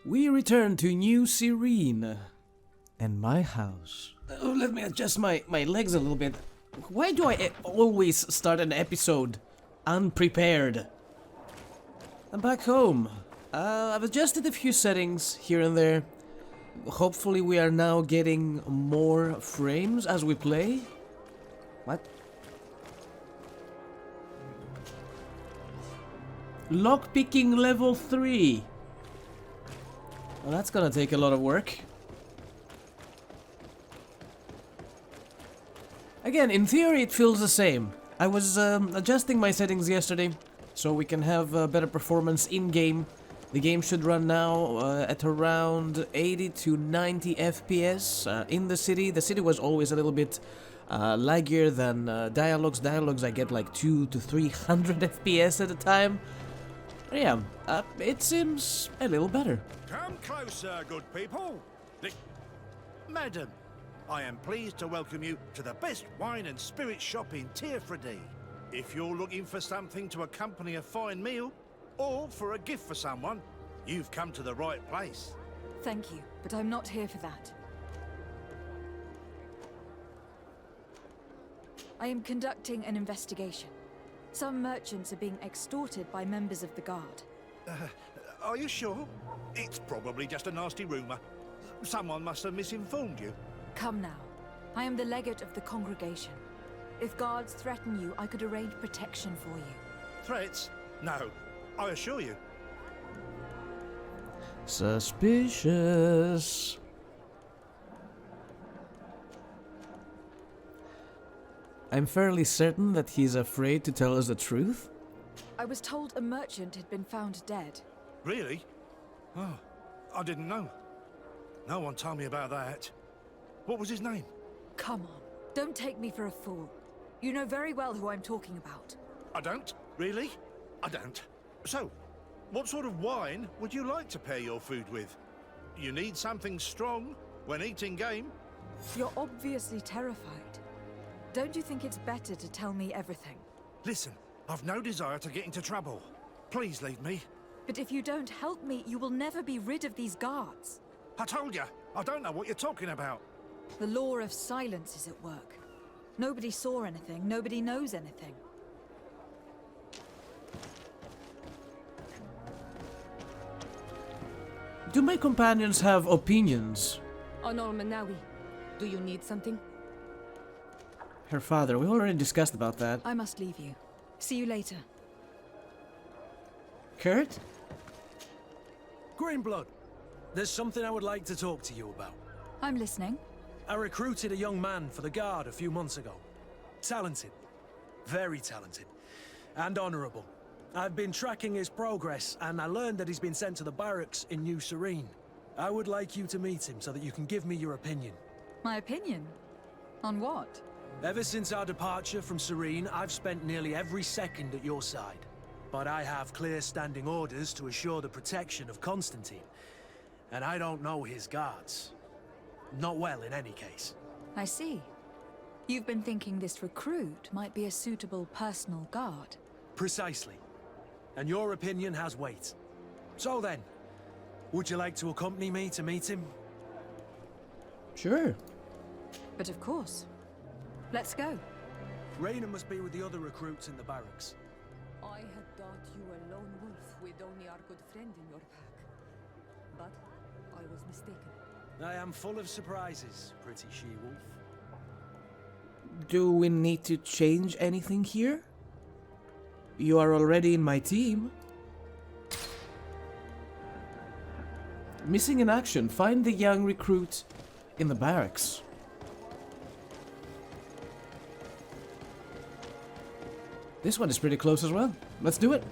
We return to New Sérène and my house. Let me adjust my legs a little bit. Why do I always start an episode unprepared? I'm back home. I've adjusted a few settings here and there. Hopefully we are now getting more frames as we play. What? Lockpicking level 3. Well, that's gonna take a lot of work. Again, in theory it feels the same. I was adjusting my settings yesterday so we can have better performance in-game. The game should run now at around 80 to 90 FPS in the city. The city was always a little bit laggier than dialogues. Dialogues I get like 200 to 300 FPS at a time. But yeah, it seems a little better. Come closer, good people. Madam, I am pleased to welcome you to the best wine and spirit shop in Tierfredi. If you're looking for something to accompany a fine meal, or for a gift for someone, you've come to the right place. Thank you, but I'm not here for that. I am conducting an investigation. Some merchants are being extorted by members of the Guard. Are you sure? It's probably just a nasty rumor. Someone must have misinformed you. Come now. I am the legate of the congregation. If guards threaten you, I could arrange protection for you. Threats? No, I assure you. Suspicious. I'm fairly certain that he's afraid to tell us the truth. I was told a merchant had been found dead. Really? Oh, I didn't know. No one told me about that. What was his name? Come on, don't take me for a fool. You know very well who I'm talking about. I don't? Really? I don't. So, what sort of wine would you like to pair your food with? You need something strong when eating game? You're obviously terrified. Don't you think it's better to tell me everything? Listen, I've no desire to get into trouble. Please leave me. But if you don't help me, you will never be rid of these guards. I told you, I don't know what you're talking about. The law of silence is at work. Nobody saw anything, nobody knows anything. Do my companions have opinions? Honor Manawi, do you need something? Her father, we already discussed about that. I must leave you. See you later. Kurt? Greenblood, there's something I would like to talk to you about. I'm listening. I recruited a young man for the Guard a few months ago. Talented. Very talented. And honorable. I've been tracking his progress, and I learned that he's been sent to the barracks in New Sérène. I would like you to meet him so that you can give me your opinion. My opinion? On what? Ever since our departure from Sérène, I've spent nearly every second at your side. But I have clear standing orders to assure the protection of Constantine. And I don't know his guards. Not well, in any case. I see. You've been thinking this recruit might be a suitable personal guard. Precisely. And your opinion has weight. So then, would you like to accompany me to meet him? Sure. But of course. Let's go. Raina must be with the other recruits in the barracks. I had thought you a lone wolf with only our good friend in your pack. But I was mistaken. I am full of surprises, pretty she-wolf. Do we need to change anything here? You are already in my team. Missing in action. Find the young recruit in the barracks. This one is pretty close as well. Let's do it.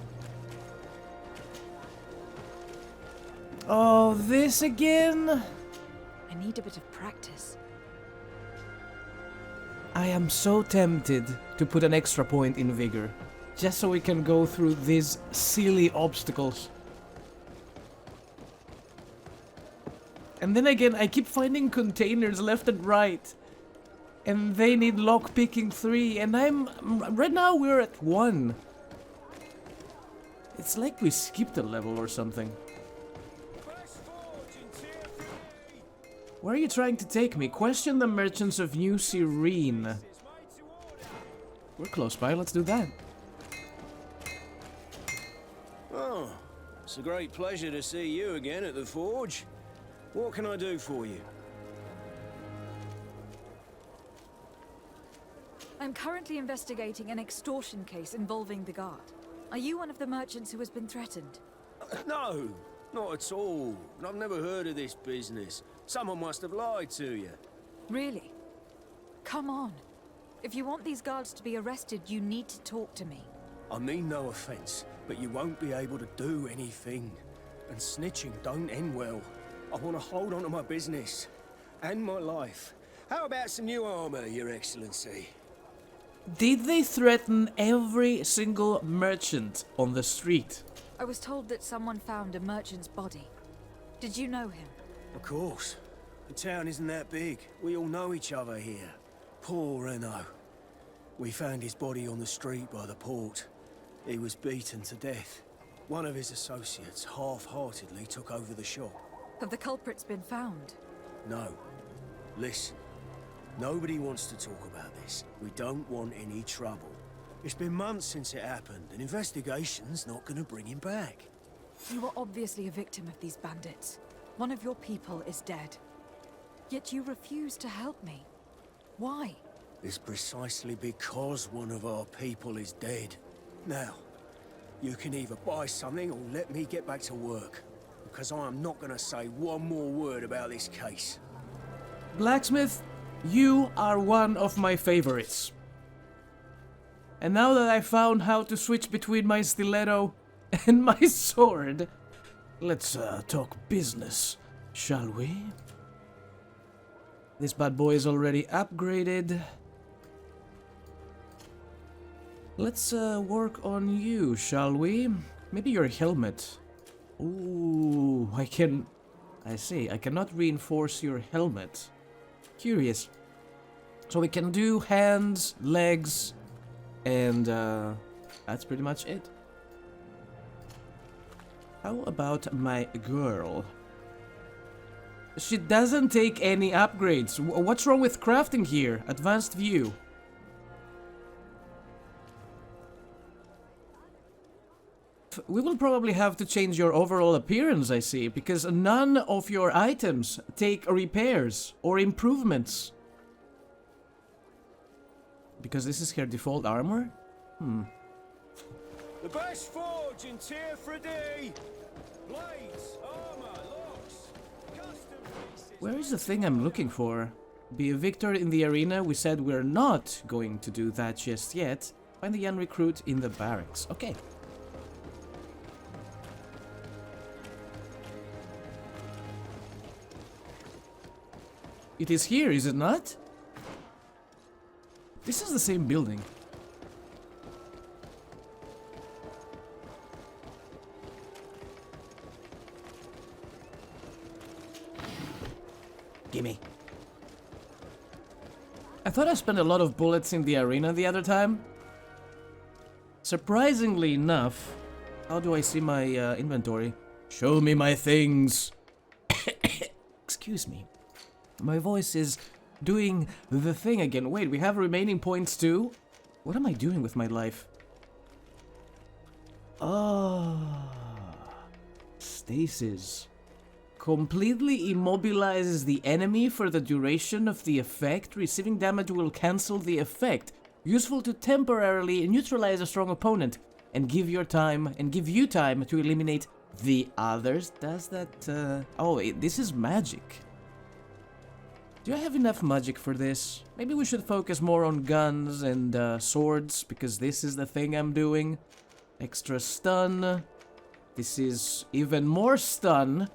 Oh, this again? I need a bit of practice. I am so tempted to put an extra point in vigor, just so we can go through these silly obstacles. And then again, I keep finding containers left and right. And they need lockpicking 3, and right now we're at 1. It's like we skipped a level or something. Press forward! Where are you trying to take me? Question the merchants of New Sérène. We're close by, let's do that. Oh, it's a great pleasure to see you again at the forge. What can I do for you? I'm currently investigating an extortion case involving the guard. Are you one of the merchants who has been threatened? No, not at all. I've never heard of this business. Someone must have lied to you. Really? Come on. If you want these guards to be arrested, you need to talk to me. I mean no offense, but you won't be able to do anything. And snitching don't end well. I want to hold on to my business. And my life. How about some new armor, Your Excellency? Did they threaten every single merchant on the street? I was told that someone found a merchant's body. Did you know him? Of course. The town isn't that big. We all know each other here. Poor Renault. We found his body on the street by the port. He was beaten to death. One of his associates half-heartedly took over the shop. Have the culprits been found? No. Listen. Nobody wants to talk about this. We don't want any trouble. It's been months since it happened. An investigation's not gonna bring him back. You were obviously a victim of these bandits. One of your people is dead. Yet you refuse to help me. Why? It's precisely because one of our people is dead. Now, you can either buy something or let me get back to work. Because I am not gonna say one more word about this case. Blacksmith, you are one of my favorites. And now that I found how to switch between my stiletto and my sword, let's talk business, shall we? This bad boy is already upgraded. Let's work on you, shall we? Maybe your helmet. Ooh, I see, I cannot reinforce your helmet. Curious. So we can do hands, legs, and that's pretty much it. How about my girl? She doesn't take any upgrades. What's wrong with crafting here? Advanced view. We will probably have to change your overall appearance, I see, because none of your items take repairs or improvements. Because this is her default armor? The best forge in Tier 3D! Blades, armor, locks, custom pieces... Where is the thing I'm looking for? Be a victor in the arena? We said we're not going to do that just yet. Find the young recruit in the barracks. Okay. It is here, is it not? This is the same building. Gimme. I thought I spent a lot of bullets in the arena the other time. Surprisingly enough, how do I see my inventory? Show me my things. Excuse me. My voice is doing the thing again. Wait, we have remaining points too? What am I doing with my life? Oh. Stasis. Completely immobilizes the enemy for the duration of the effect. Receiving damage will cancel the effect. Useful to temporarily neutralize a strong opponent and give you time to eliminate the others. Does that oh, this is magic. Do I have enough magic for this? Maybe we should focus more on guns and swords, because this is the thing I'm doing. Extra stun. This is even more stun.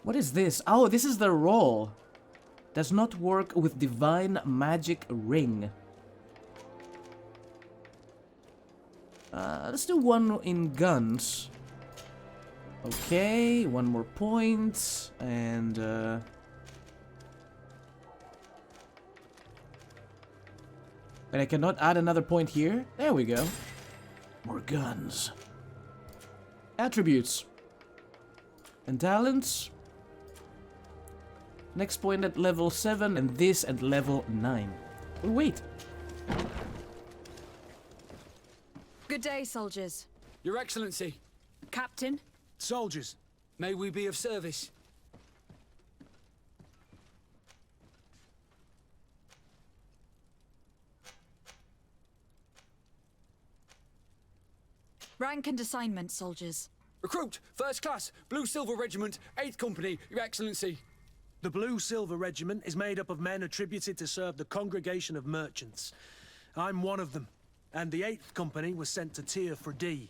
What is this? Oh, this is the roll. Does not work with divine magic ring. Let's do one in guns. Okay, one more point, and and I cannot add another point here. There we go. More guns. Attributes. And talents. Next point at level 7 and this at level 9. Oh, wait. Good day, soldiers. Your Excellency, Captain. Soldiers, may we be of service? Rank and assignment, soldiers. Recruit, First Class, Blue Silver Regiment, 8th Company, Your Excellency. the Blue Silver Regiment is made up of men attributed to serve the Congregation of Merchants. I'm one of them, and the 8th Company was sent to Tier for D,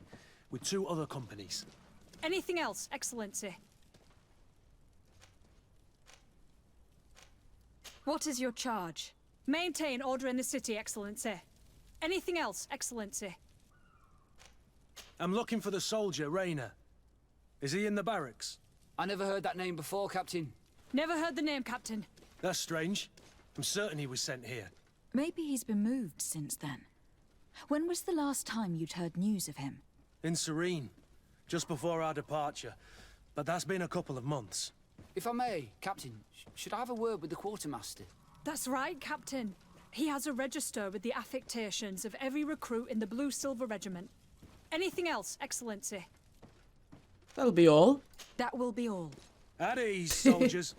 with 2 other companies. Anything else, Excellency? What is your charge? Maintain order in the city, Excellency. Anything else, Excellency? I'm looking for the soldier, Rayner. Is he in the barracks? I never heard that name before, Captain. Never heard the name, Captain. That's strange. I'm certain he was sent here. Maybe he's been moved since then. When was the last time you'd heard news of him? In Sérène, just before our departure. But that's been a couple of months. If I may, Captain, should I have a word with the quartermaster? That's right, Captain. He has a register with the affectations of every recruit in the Blue Silver Regiment. Anything else, Excellency? That'll be all. That will be all. At ease, soldiers.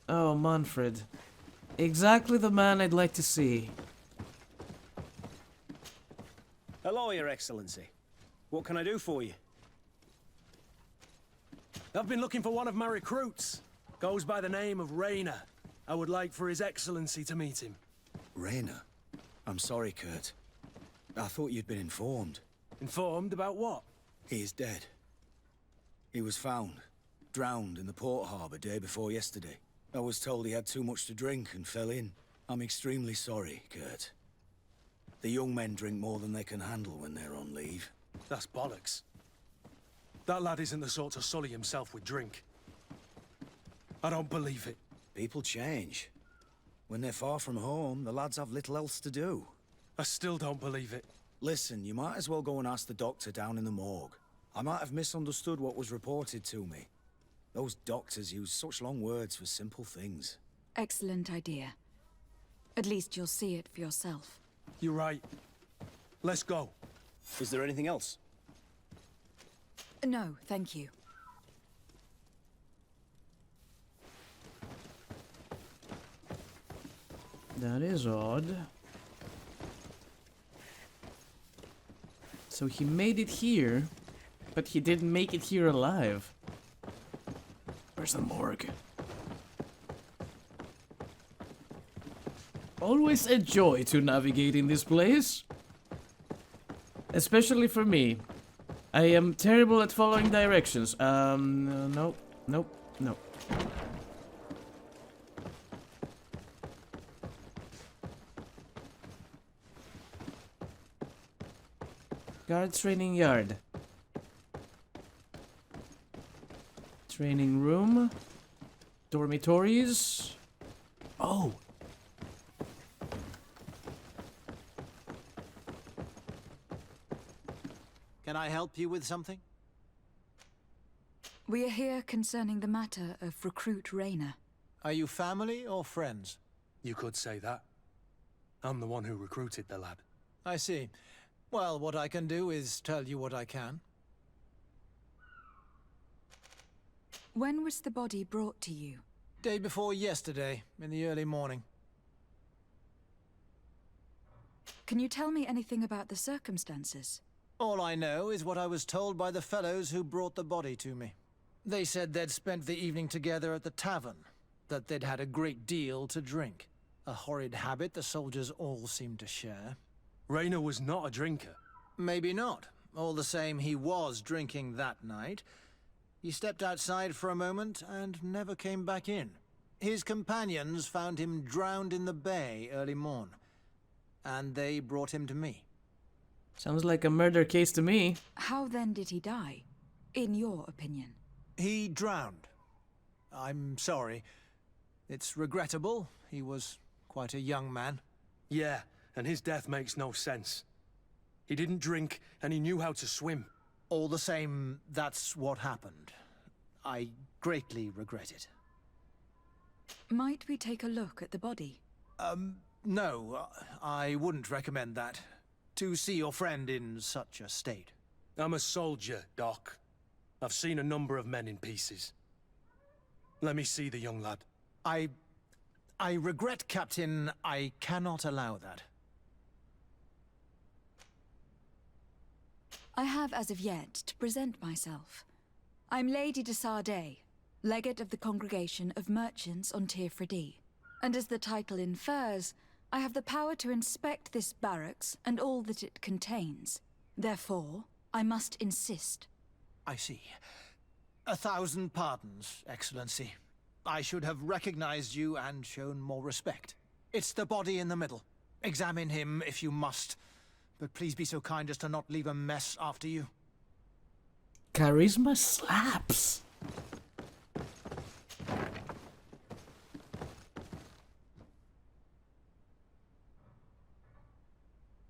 Oh, Manfred. Exactly the man I'd like to see. Hello, Your Excellency. What can I do for you? I've been looking for one of my recruits. Goes by the name of Rayner. I would like for His Excellency to meet him. Rayner? I'm sorry, Kurt. I thought you'd been informed. Informed about what? He is dead. He was found, drowned in the port harbour day before yesterday. I was told he had too much to drink and fell in. I'm extremely sorry, Kurt. The young men drink more than they can handle when they're on leave. That's bollocks. That lad isn't the sort to sully himself with drink. I don't believe it. People change. When they're far from home, the lads have little else to do. I still don't believe it. Listen, you might as well go and ask the doctor down in the morgue. I might have misunderstood what was reported to me. Those doctors use such long words for simple things. Excellent idea. At least you'll see it for yourself. You're right. Let's go. Is there anything else? No, thank you. That is odd. So he made it here, but he didn't make it here alive. Where's the morgue? Always a joy to navigate in this place. Especially for me. I am terrible at following directions. Nope, nope, nope. Guard training yard. Training room. Dormitories. Oh. Can I help you with something? We are here concerning the matter of recruit Rayner. Are you family or friends? You could say that. I'm the one who recruited the lad. I see. Well, what I can do is tell you what I can. When was the body brought to you? Day before yesterday, in the early morning. Can you tell me anything about the circumstances? All I know is what I was told by the fellows who brought the body to me. They said they'd spent the evening together at the tavern, that they'd had a great deal to drink. A horrid habit the soldiers all seemed to share. Rayner was not a drinker. Maybe not. All the same, he was drinking that night. He stepped outside for a moment and never came back in. His companions found him drowned in the bay early morn, and they brought him to me. Sounds like a murder case to me. How then did he die, in your opinion? He drowned. I'm sorry. It's regrettable. He was quite a young man. Yeah, and his death makes no sense. He didn't drink, and he knew how to swim. All the same, that's what happened. I greatly regret it. Might we take a look at the body? No, I wouldn't recommend that. To see your friend in such a state. I'm a soldier, Doc. I've seen a number of men in pieces. Let me see the young lad. I regret, Captain, I cannot allow that. I have as of yet to present myself. I'm Lady de Sardet, Legate of the Congregation of Merchants on Tirfredi. And as the title infers, I have the power to inspect this barracks and all that it contains. Therefore, I must insist. I see. 1,000 pardons, Excellency. I should have recognized you and shown more respect. It's the body in the middle. Examine him if you must, but please be so kind as to not leave a mess after you. Charisma slaps.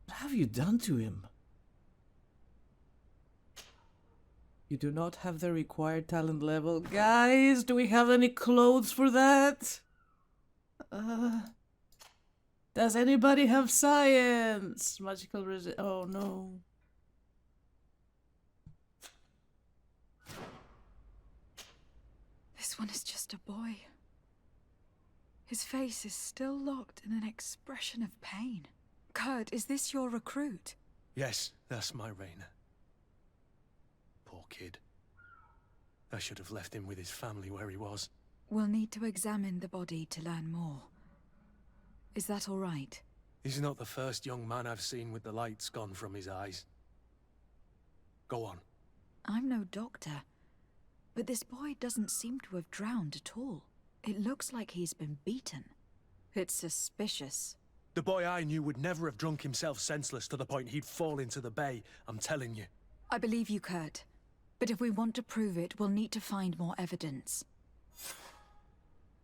What have you done to him? You do not have the required talent level. Guys, do we have any clothes for that? Does anybody have science? Magical oh no. This one is just a boy. His face is still locked in an expression of pain. Kurt, is this your recruit? Yes, that's my Rainer. Poor kid. I should have left him with his family where he was. We'll need to examine the body to learn more. Is that all right? He's not the first young man I've seen with the lights gone from his eyes. Go on. I'm no doctor, but this boy doesn't seem to have drowned at all. It looks like he's been beaten. It's suspicious. The boy I knew would never have drunk himself senseless to the point he'd fall into the bay, I'm telling you. I believe you, Kurt. But if we want to prove it, we'll need to find more evidence.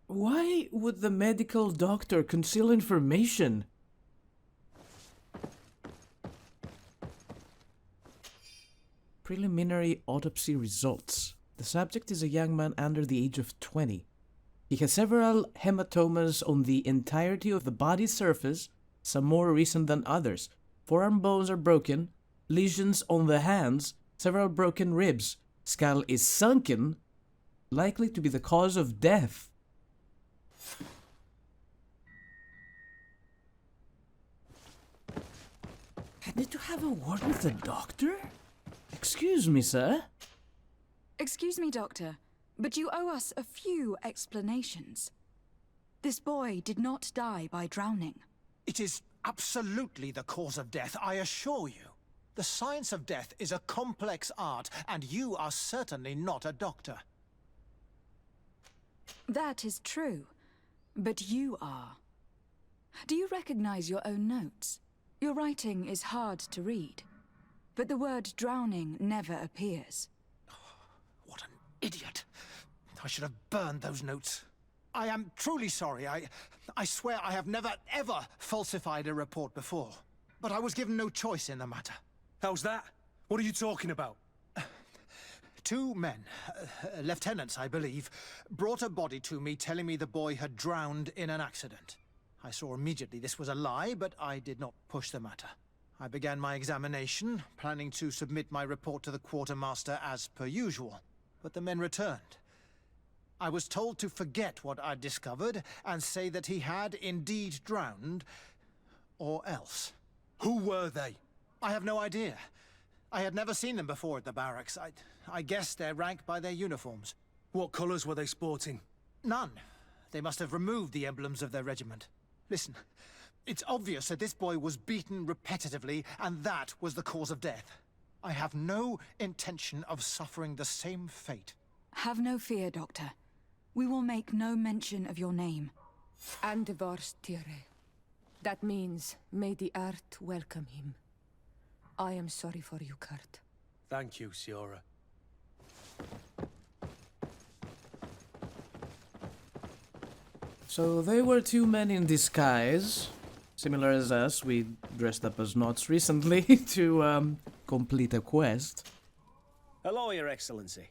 Why would the medical doctor conceal information? Preliminary autopsy results. The subject is a young man under the age of 20. He has several hematomas on the entirety of the body surface, some more recent than others. Forearm bones are broken, lesions on the hands, several broken ribs. Skull is sunken, likely to be the cause of death. I need to have a word with the doctor? Excuse me, sir? Excuse me, Doctor, but you owe us a few explanations. This boy did not die by drowning. It is absolutely the cause of death, I assure you. The science of death is a complex art, and you are certainly not a doctor. That is true, but you are. Do you recognize your own notes? Your writing is hard to read, but the word drowning never appears. What an idiot. I should have burned those notes. I am truly sorry. I swear I have never, ever falsified a report before. But I was given no choice in the matter. How's that? What are you talking about? 2 men, lieutenants I believe, brought a body to me telling me the boy had drowned in an accident. I saw immediately this was a lie, but I did not push the matter. I began my examination, planning to submit my report to the quartermaster as per usual. But the men returned. I was told to forget what I'd discovered and say that he had indeed drowned, or else. Who were they? I have no idea. I had never seen them before at the barracks. I guessed their rank by their uniforms. What colours were they sporting? None. They must have removed the emblems of their regiment. Listen, it's obvious that this boy was beaten repetitively, and that was the cause of death. I have no intention of suffering the same fate. Have no fear, Doctor. We will make no mention of your name. And Vars Tire. That means, may the earth welcome him. I am sorry for you, Kurt. Thank you, Siora. So they were 2 men in disguise, similar as us. We dressed up as Knots recently to complete a quest. Hello, Your Excellency.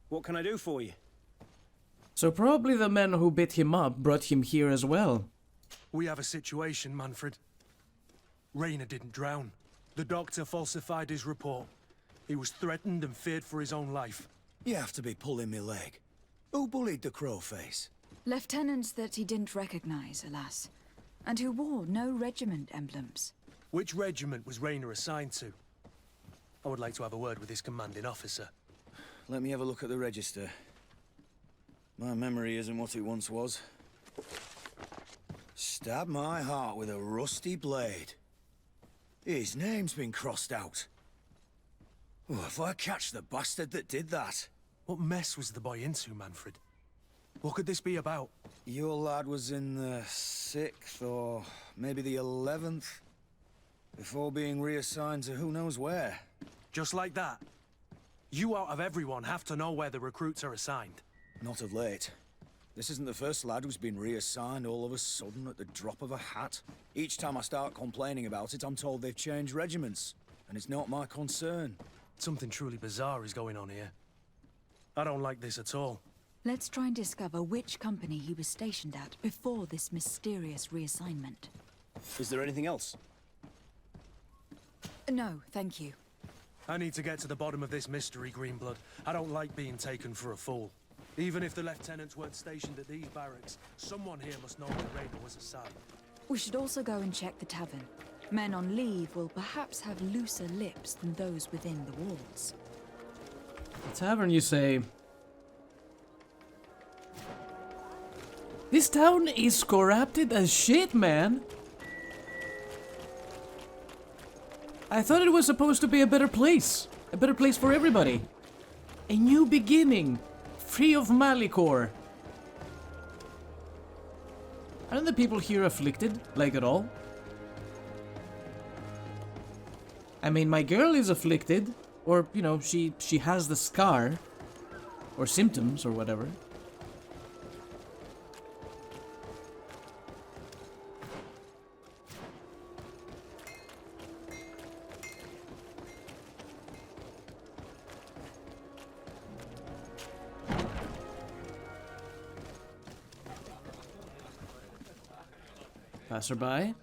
What can I do for you? So probably the men who beat him up brought him here as well. We have a situation, Manfred. Rayner didn't drown. The doctor falsified his report. He was threatened and feared for his own life. You have to be pulling me leg. Who bullied the crowface? Lieutenants that he didn't recognize, alas, and who wore no regiment emblems. Which regiment was Rayner assigned to? I would like to have a word with his commanding officer. Let me have a look at the register. My memory isn't what it once was. Stab my heart with a rusty blade. His name's been crossed out. Oh, if I catch the bastard that did that. What mess was the boy into, Manfred? What could this be about? Your lad was in the 6th or maybe the 11th, before being reassigned to who knows where. Just like that? You out of everyone have to know where the recruits are assigned. Not of late. This isn't the first lad who's been reassigned all of a sudden at the drop of a hat. Each time I start complaining about it, I'm told they've changed regiments, and it's not my concern. Something truly bizarre is going on here. I don't like this at all. Let's try and discover which company he was stationed at before this mysterious reassignment. Is there anything else? No, thank you. I need to get to the bottom of this mystery, Greenblood. I don't like being taken for a fool. Even if the lieutenants weren't stationed at these barracks, someone here must know where Rayner was assigned. We should also go and check the tavern. Men on leave will perhaps have looser lips than those within the walls. The tavern, you say? This town is corrupted as shit, man. I thought it was supposed to be a better place. A better place for everybody. A new beginning. Free of Malicor. Aren't the people here afflicted, like at all? I mean, my girl is afflicted. Or, you know, she has the scar. Or symptoms, or whatever. Passerby.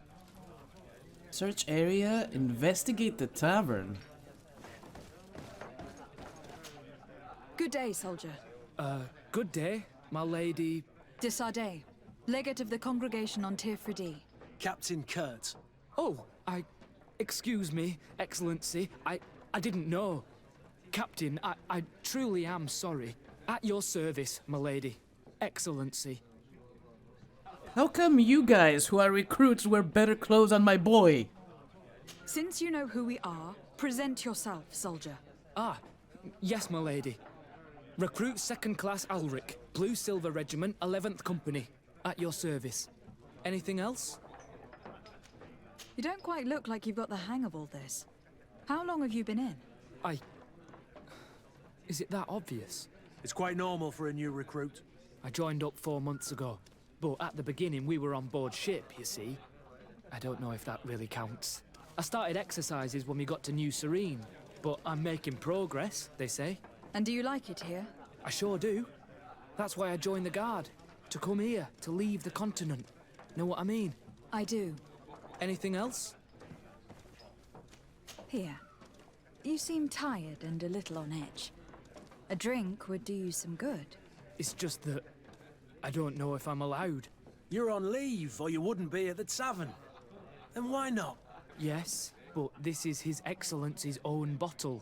Search area, investigate the tavern. Good day, soldier. Good day, my lady. De Sardet, legate of the congregation on Tirfredi. Captain Kurt. Oh, excuse me, Excellency. I didn't know. Captain, I truly am sorry. At your service, my lady. Excellency. How come you guys, who are recruits, wear better clothes on my boy? Since you know who we are, present yourself, soldier. Ah, yes, my lady. Recruit 2nd Class Ulrich, Blue Silver Regiment, 11th Company. At your service. Anything else? You don't quite look like you've got the hang of all this. How long have you been in? Is it that obvious? It's quite normal for a new recruit. I joined up 4 months ago. But at the beginning, we were on board ship, you see. I don't know if that really counts. I started exercises when we got to New Sérène, but I'm making progress, they say. And do you like it here? I sure do. That's why I joined the Guard. To come here, to leave the continent. Know what I mean? I do. Anything else? Here. You seem tired and a little on edge. A drink would do you some good. It's just that I don't know if I'm allowed. You're on leave, or you wouldn't be at the tavern. Then why not? Yes, but this is His Excellency's own bottle.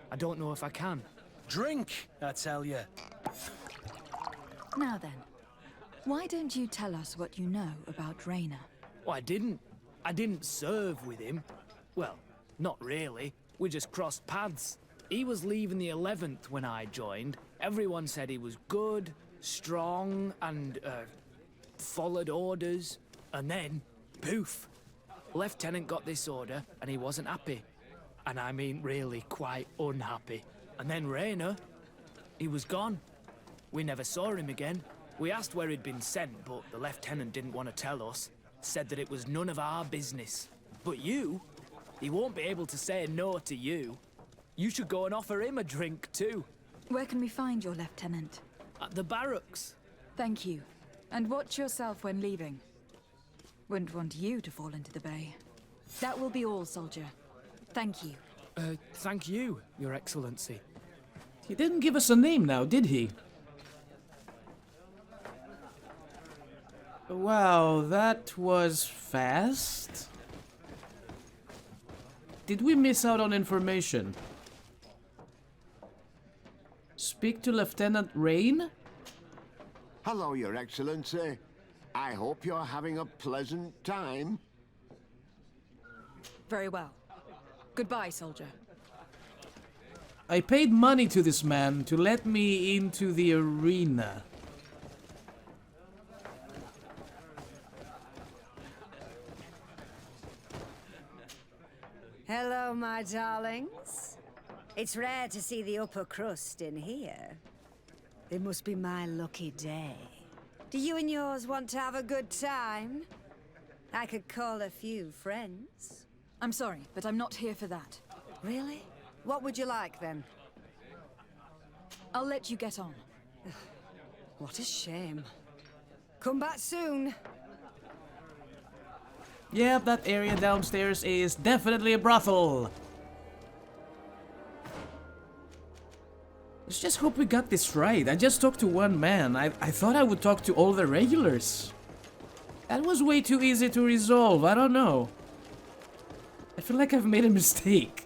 I don't know if I can. Drink, I tell you. Now then, why don't you tell us what you know about Rayner? Well, I didn't serve with him. Well, not really. We just crossed paths. He was leaving the 11th when I joined. Everyone said he was good, strong, and, followed orders. And then, poof. Lieutenant got this order, and he wasn't happy. And I mean really quite unhappy. And then Rayner, he was gone. We never saw him again. We asked where he'd been sent, but the lieutenant didn't want to tell us. Said that it was none of our business. But you, he won't be able to say no to you. You should go and offer him a drink too. Where can we find your lieutenant? At the barracks. Thank you. And watch yourself when leaving. Wouldn't want you to fall into the bay. That will be all, soldier. Thank you. Thank you, Your Excellency. He didn't give us a name now, did he? Wow, that was fast. Did we miss out on information? Speak to Lieutenant Rain? Hello, Your Excellency. I hope you're having a pleasant time. Very well. Goodbye, soldier. I paid money to this man to let me into the arena. Hello, my darlings. It's rare to see the upper crust in here. It must be my lucky day. Do you and yours want to have a good time? I could call a few friends. I'm sorry, but I'm not here for that. Really? What would you like, then? I'll let you get on. What a shame. Come back soon. Yep, that area downstairs is definitely a brothel. Let's just hope we got this right. I just talked to one man. I thought I would talk to all the regulars. That was way too easy to resolve. I don't know. I feel like I've made a mistake.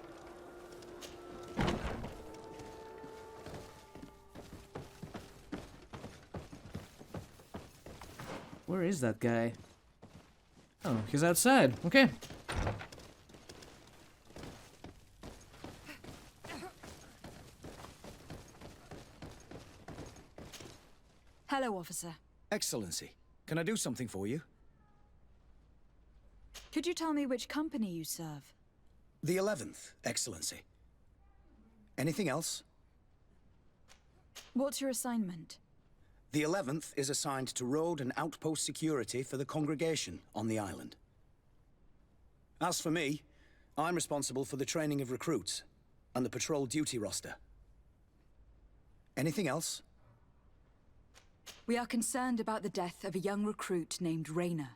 Where is that guy? Oh, he's outside. Okay. Hello, officer. Excellency, can I do something for you? Could you tell me which company you serve? The 11th, Excellency. Anything else? What's your assignment? The 11th is assigned to road and outpost security for the congregation on the island. As for me, I'm responsible for the training of recruits and the patrol duty roster. Anything else? We are concerned about the death of a young recruit named Raynor.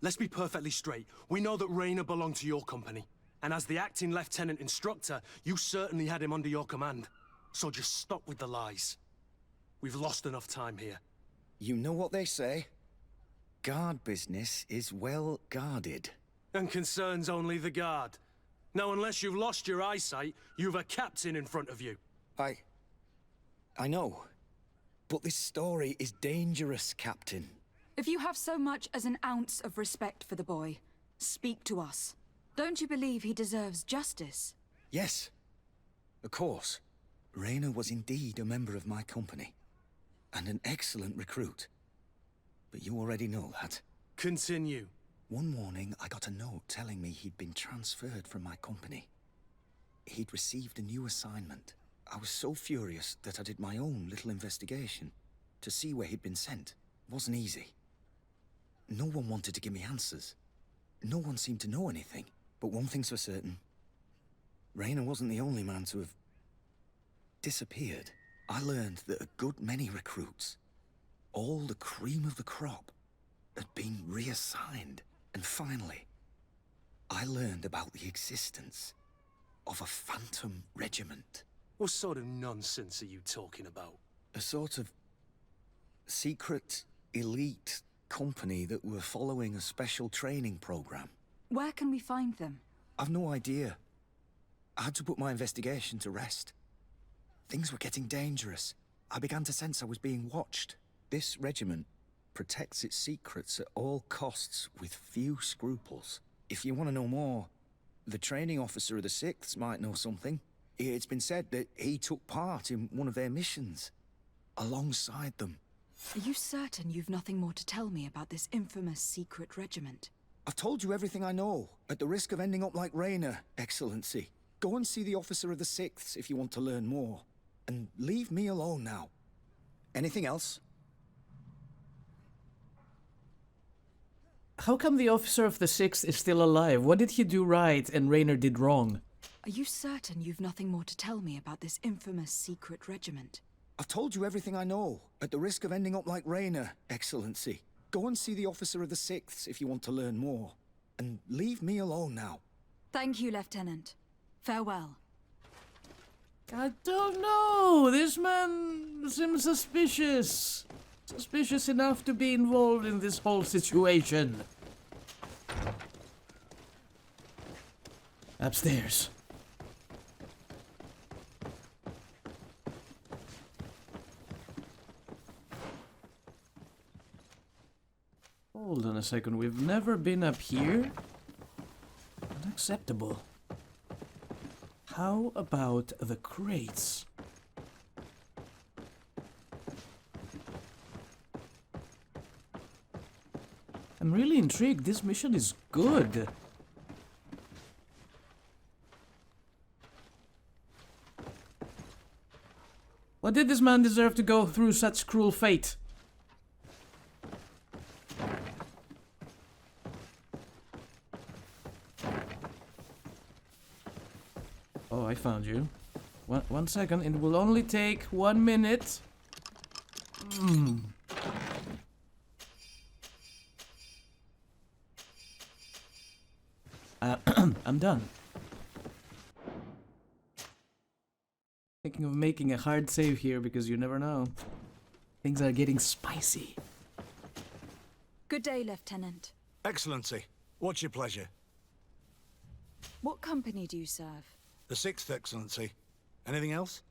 Let's be perfectly straight. We know that Raynor belonged to your company. And as the acting lieutenant instructor, you certainly had him under your command. So just stop with the lies. We've lost enough time here. You know what they say? Guard business is well guarded. And concerns only the guard. Now, unless you've lost your eyesight, you've a captain in front of you. I know. But this story is dangerous, Captain. If you have so much as an ounce of respect for the boy, speak to us. Don't you believe he deserves justice? Yes. Of course. Raynor was indeed a member of my company. And an excellent recruit. But you already know that. Continue. One morning, I got a note telling me he'd been transferred from my company. He'd received a new assignment. I was so furious that I did my own little investigation to see where he'd been sent. It wasn't easy. No one wanted to give me answers. No one seemed to know anything. But one thing's for certain. Raynor wasn't the only man to have disappeared. I learned that a good many recruits, all the cream of the crop, had been reassigned. And finally, I learned about the existence of a phantom regiment. What sort of nonsense are you talking about? A sort of secret, elite company that were following a special training program. Where can we find them? I've no idea. I had to put my investigation to rest. Things were getting dangerous. I began to sense I was being watched. This regiment protects its secrets at all costs with few scruples. If you want to know more, the training officer of the 6th might know something. It's been said that he took part in one of their missions, alongside them. Are you certain you've nothing more to tell me about this infamous secret regiment? I've told you everything I know, at the risk of ending up like Raynor, Excellency. Go and see the officer of the 6th if you want to learn more. And leave me alone now. Anything else? How come the officer of the 6th is still alive? What did he do right and Raynor did wrong? Are you certain you've nothing more to tell me about this infamous secret regiment? I've told you everything I know, at the risk of ending up like Raynor, Excellency. Go and see the officer of the 6th if you want to learn more. And leave me alone now. Thank you, Lieutenant. Farewell. I don't know. This man seems suspicious. Suspicious enough to be involved in this whole situation. Upstairs. Hold on a second, we've never been up here? Unacceptable. How about the crates? I'm really intrigued, this mission is good. Why did this man deserve to go through such cruel fate? Oh, I found you. One second, it will only take 1 minute. I'm done. Thinking of making a hard save here because you never know. Things are getting spicy. Good day, Lieutenant. Excellency, what's your pleasure? What company do you serve? The 6th, Excellency. Anything else?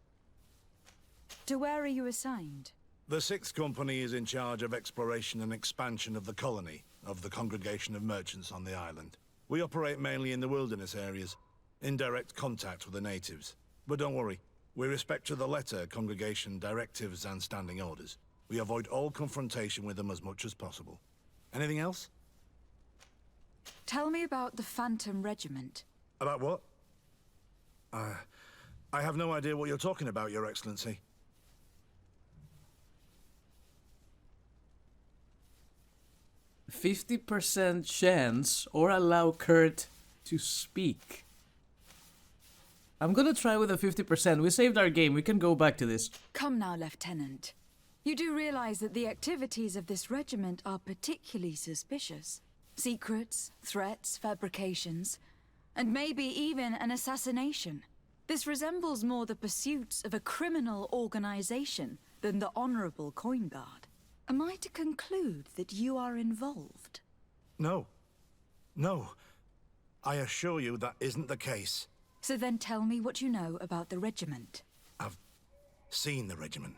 To where are you assigned? The 6th Company is in charge of exploration and expansion of the colony of the Congregation of Merchants on the island. We operate mainly in the wilderness areas, in direct contact with the natives. But don't worry, we respect to the letter Congregation directives and standing orders. We avoid all confrontation with them as much as possible. Anything else? Tell me about the Phantom Regiment. About what? I have no idea what you're talking about, Your Excellency. %50 chance or allow Kurt to speak. I'm gonna try with a 50%. We saved our game. We can go back to this. Come now, Lieutenant. You do realize that the activities of this regiment are particularly suspicious. Secrets, threats, fabrications, and maybe even an assassination. This resembles more the pursuits of a criminal organization than the honorable coin guard. Am I to conclude that you are involved? No. No. I assure you that isn't the case. So then tell me what you know about the regiment. I've seen the regiment.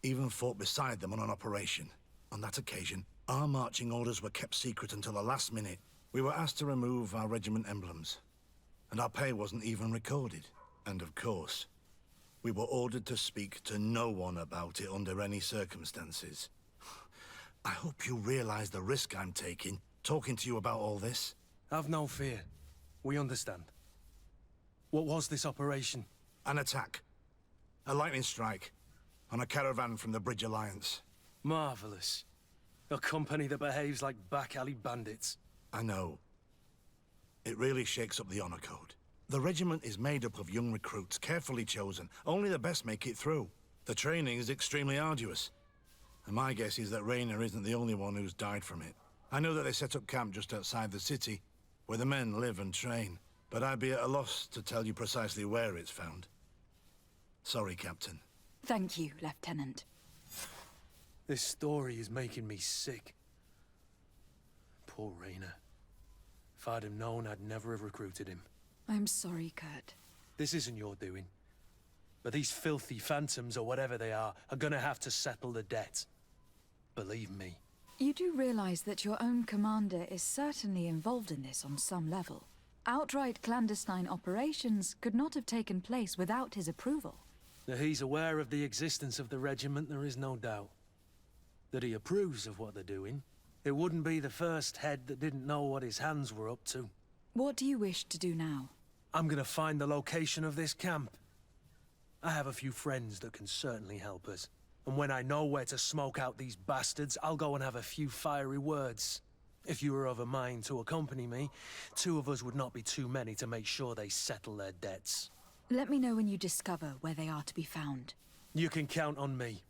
Even fought beside them on an operation. On that occasion, our marching orders were kept secret until the last minute. We were asked to remove our regiment emblems. And our pay wasn't even recorded. And of course, we were ordered to speak to no one about it under any circumstances. I hope you realize the risk I'm taking, talking to you about all this. Have no fear. We understand. What was this operation? An attack. A lightning strike. On a caravan from the Bridge Alliance. Marvelous. A company that behaves like back-alley bandits. I know. It really shakes up the honor code. The regiment is made up of young recruits, carefully chosen. Only the best make it through. The training is extremely arduous. And my guess is that Raynor isn't the only one who's died from it. I know that they set up camp just outside the city, where the men live and train. But I'd be at a loss to tell you precisely where it's found. Sorry, Captain. Thank you, Lieutenant. This story is making me sick. Poor Raynor. If I'd have known, I'd never have recruited him. I'm sorry, Kurt. This isn't your doing. But these filthy phantoms, or whatever they are gonna have to settle the debt. Believe me. You do realize that your own commander is certainly involved in this on some level. Outright clandestine operations could not have taken place without his approval. That he's aware of the existence of the regiment, there is no doubt. That he approves of what they're doing. It wouldn't be the first head that didn't know what his hands were up to. What do you wish to do now? I'm gonna find the location of this camp. I have a few friends that can certainly help us. And when I know where to smoke out these bastards, I'll go and have a few fiery words. If you were of a mind to accompany me, 2 of us would not be too many to make sure they settle their debts. Let me know when you discover where they are to be found. You can count on me.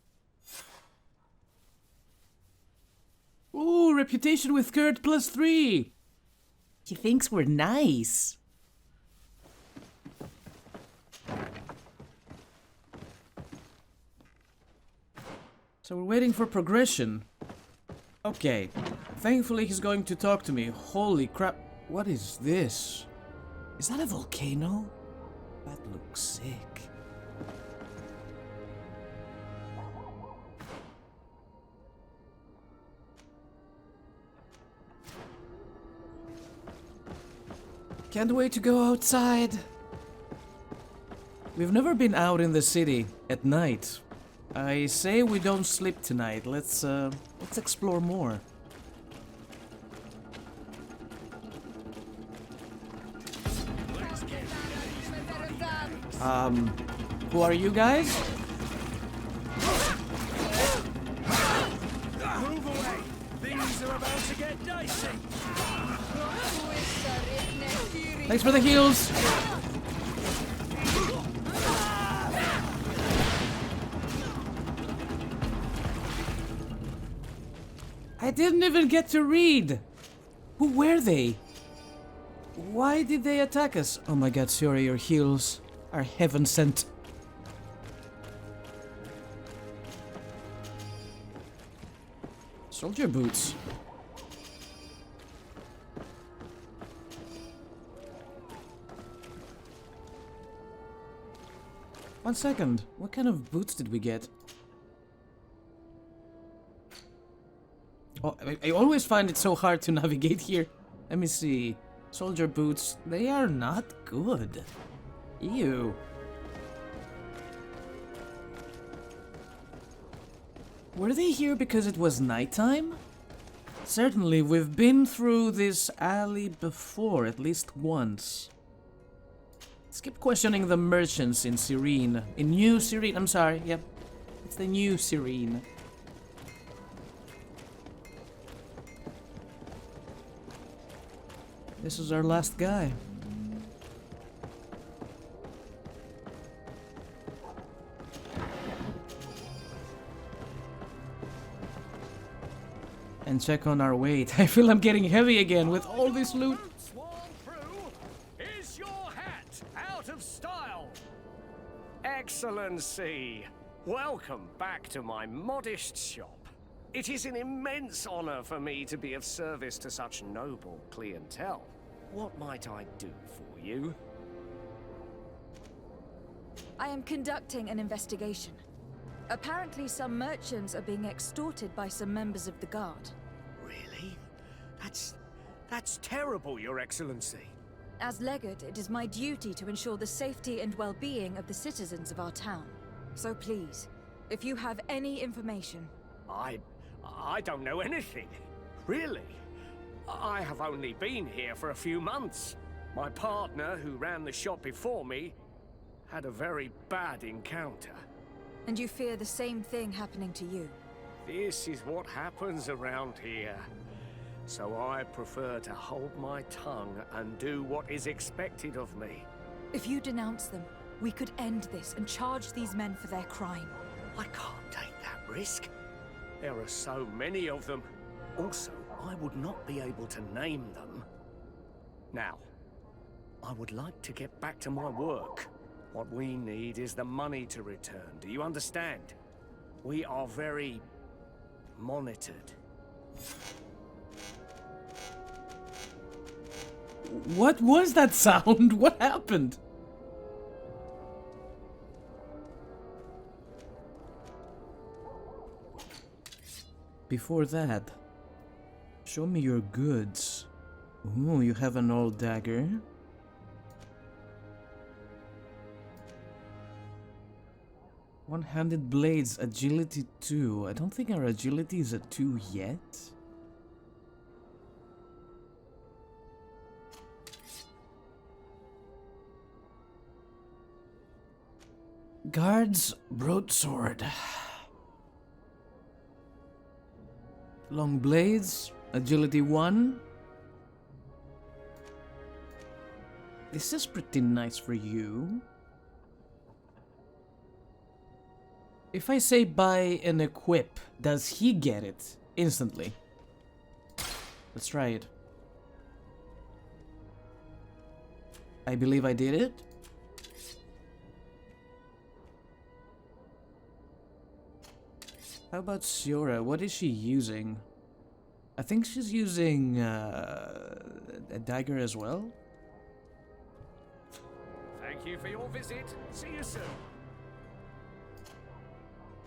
Ooh, reputation with Kurt +3. He thinks we're nice. So we're waiting for progression. Okay. Thankfully he's going to talk to me. Holy crap. What is this? Is that a volcano? That looks sick. Can't wait to go outside. We've never been out in the city at night. I say we don't sleep tonight. Let's explore more. Who are you guys? Move away! Things are about to get dicey! Thanks for the heals. I didn't even get to read. Who were they? Why did they attack us? Oh my god, sorry, your heals are heaven sent. Soldier boots. One second, what kind of boots did we get? Oh, I always find it so hard to navigate here. Let me see. Soldier boots, they are not good. Ew. Were they here because it was nighttime? Certainly, we've been through this alley before, at least once. Let's keep questioning the merchants in Sérène. In New Sérène, I'm sorry, yep. It's the New Sérène. This is our last guy. And check on our weight. I feel I'm getting heavy again with all this loot. Is your hat out of style? Excellency, welcome back to my modest shop. It is an immense honor for me to be of service to such noble clientele. What might I do for you? I am conducting an investigation. Apparently some merchants are being extorted by some members of the guard. Really? That's terrible, Your Excellency. As legate, it is my duty to ensure the safety and well-being of the citizens of our town. So please, if you have any information... I don't know anything. Really? I have only been here for a few months. My partner, who ran the shop before me, had a very bad encounter. And you fear the same thing happening to you? This is what happens around here. So I prefer to hold my tongue and do what is expected of me. If you denounce them, we could end this and charge these men for their crime. I can't take that risk. There are so many of them. Also, I would not be able to name them. Now, I would like to get back to my work. What we need is the money to return. Do you understand? We are very monitored. What was that sound? What happened? Before that, show me your goods. Ooh, you have an old dagger. One-handed blades, agility 2. I don't think our agility is a 2 yet. Guard's broadsword. Long blades, agility 1. This is pretty nice for you. If I say buy and equip, does he get it instantly? Let's try it. I believe I did it. How about Siora? What is she using? I think she's using a dagger as well. Thank you for your visit. See you soon.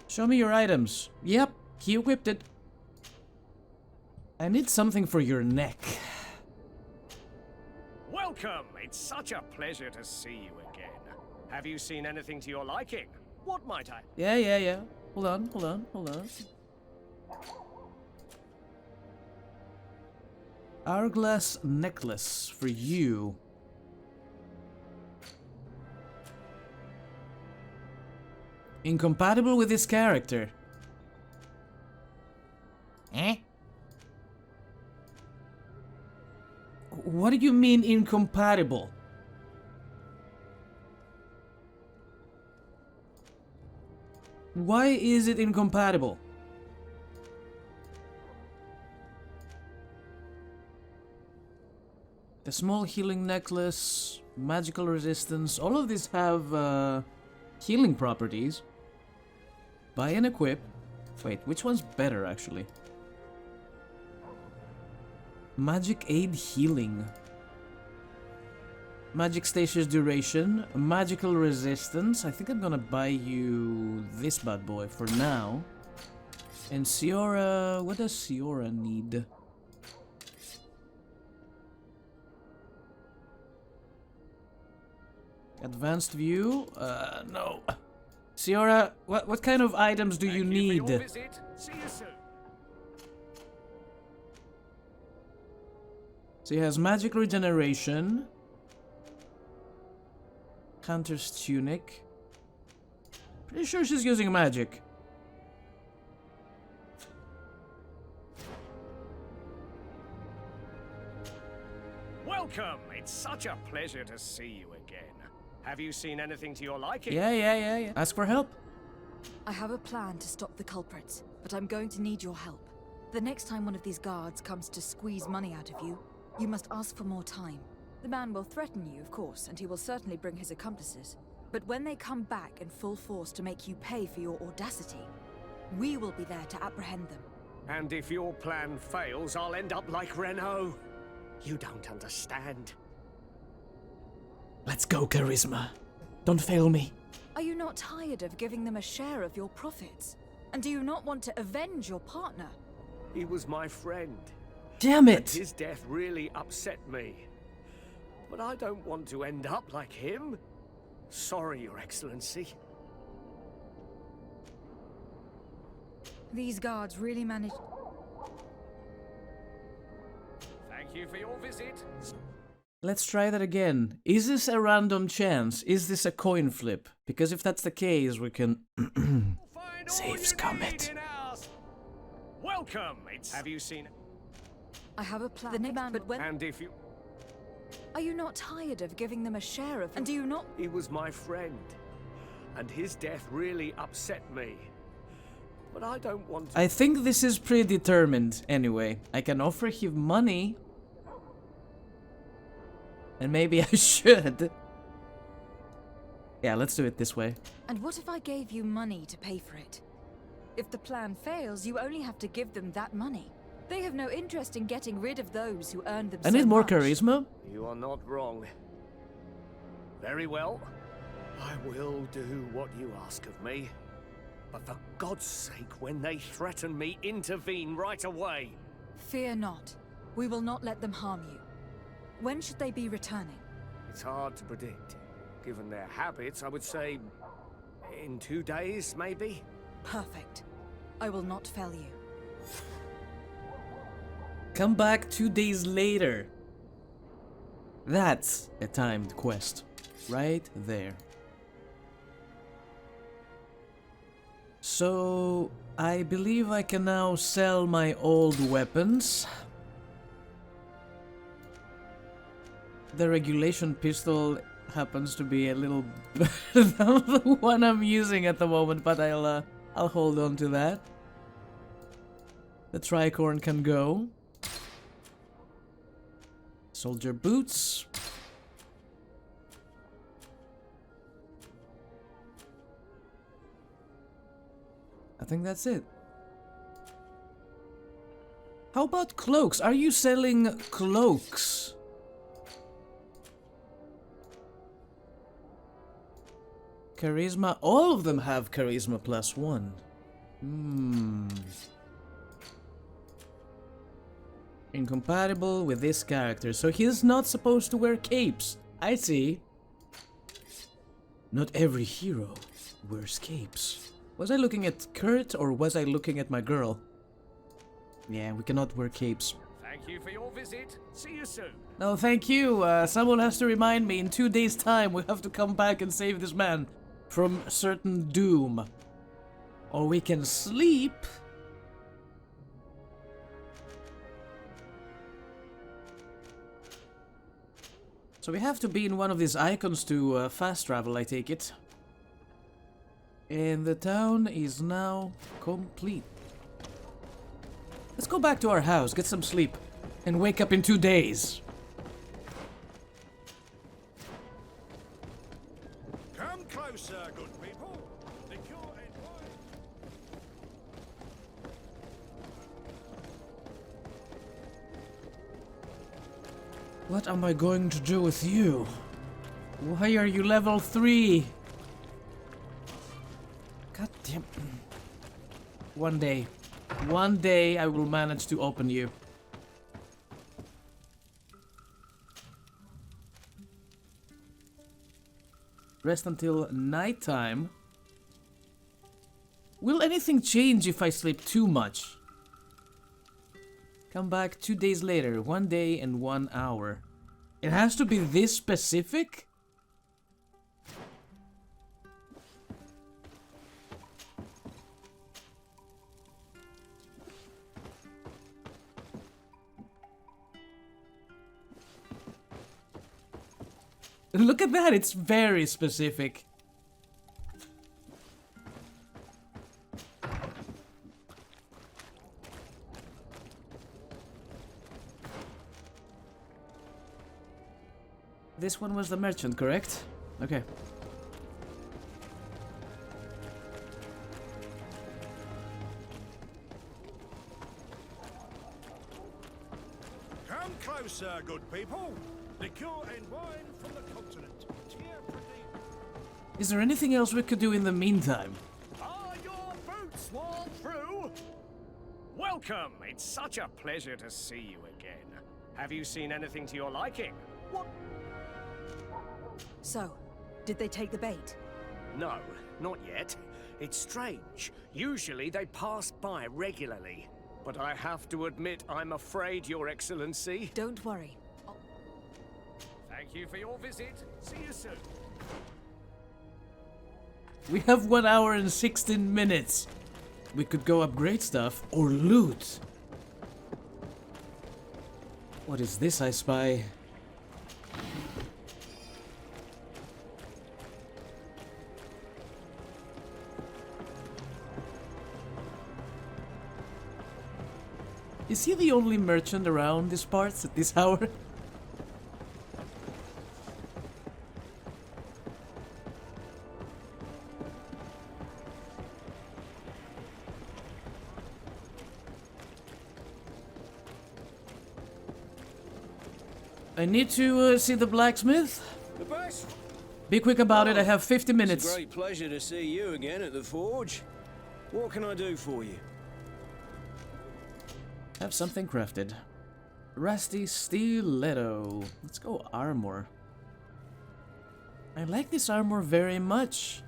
Show me your items. Yep, he equipped it. I need something for your neck. Welcome! It's such a pleasure to see you again. Have you seen anything to your liking? What might I... Yeah. Hold on. Hourglass necklace for you. Incompatible with his character. Eh? What do you mean incompatible? Why is it incompatible? The small healing necklace, magical resistance, all of these have healing properties. Buy and equip. Wait, which one's better actually? Magic aid healing. Magic stasis duration, magical resistance. I think I'm gonna buy you this bad boy for now. And Siora, what does Siora need? Advanced view? No. Siora, what kind of items do you need? See you soon. She has magic regeneration. Hunter's tunic. Pretty sure she's using magic. Welcome! It's such a pleasure to see you again. Have you seen anything to your liking? Yeah. Ask for help. I have a plan to stop the culprits, but I'm going to need your help. The next time one of these guards comes to squeeze money out of you, you must ask for more time. The man will threaten you, of course, and he will certainly bring his accomplices. But when they come back in full force to make you pay for your audacity, we will be there to apprehend them. And if your plan fails, I'll end up like Renault. You don't understand. Let's go, Charisma. Don't fail me. Are you not tired of giving them a share of your profits? And do you not want to avenge your partner? He was my friend. Damn it! And his death really upset me. But I don't want to end up like him. Sorry, Your Excellency. These guards really managed... Thank you for your visit. Let's try that again. Is this a random chance? Is this a coin flip? Because if that's the case, we can... Save Scummit. Welcome! Have you seen... I have a plan. The next man, but when... And if you... Are you not tired of giving them a share of... And do you not... He was my friend. And his death really upset me. But I don't want to... I think this is predetermined anyway. I can offer him money. And maybe I should. Yeah, let's do it this way. And what if I gave you money to pay for it? If the plan fails, you only have to give them that money. They have no interest in getting rid of those who earned them I need more charisma. You are not wrong. Very well. I will do what you ask of me. But for God's sake, when they threaten me, intervene right away. Fear not. We will not let them harm you. When should they be returning? It's hard to predict. Given their habits, I would say... in 2 days, maybe? Perfect. I will not fail you. Come back 2 days later. That's a timed quest. Right there. So, I believe I can now sell my old weapons. The regulation pistol happens to be a little better than the one I'm using at the moment, but I'll I'll hold on to that. The tricorn can go. Soldier boots. I think that's it. How about cloaks? Are you selling cloaks? Charisma. All of them have charisma +1. Incompatible with this character. So he's not supposed to wear capes. I see. Not every hero wears capes. Was I looking at Kurt or was I looking at my girl? Yeah, we cannot wear capes. Thank you for your visit. See you soon. No, thank you. Someone has to remind me in 2 days' time we have to come back and save this man from certain doom. Or we can sleep. So we have to be in one of these icons to fast travel, I take it. And the town is now complete. Let's go back to our house, get some sleep, and wake up in 2 days. Come closer, good people. The cure and wine. What am I going to do with you? Why are you level 3? God damn. One day I will manage to open you. Rest until nighttime. Will anything change if I sleep too much? Come back 2 days later, 1 day and 1 hour. It has to be this specific? Look at that, it's very specific. This one was the merchant, correct? Okay. Come closer, good people. Liqueur and wine from the continent. Is there anything else we could do in the meantime? Are your boots worn through? Welcome! It's such a pleasure to see you again. Have you seen anything to your liking? What? So, did they take the bait? No, not yet. It's strange. Usually they pass by regularly. But I have to admit, I'm afraid, Your Excellency. Don't worry. Thank you for your visit. See you soon. We have 1 hour and 16 minutes. We could go upgrade stuff or loot. What is this I spy? Is he the only merchant around these parts at this hour? I need to see the blacksmith. The best. Be quick about it, I have 50 minutes. It's a great pleasure to see you again at the forge. What can I do for you? Have something crafted. Rusty stiletto. Let's go armor. I like this armor very much.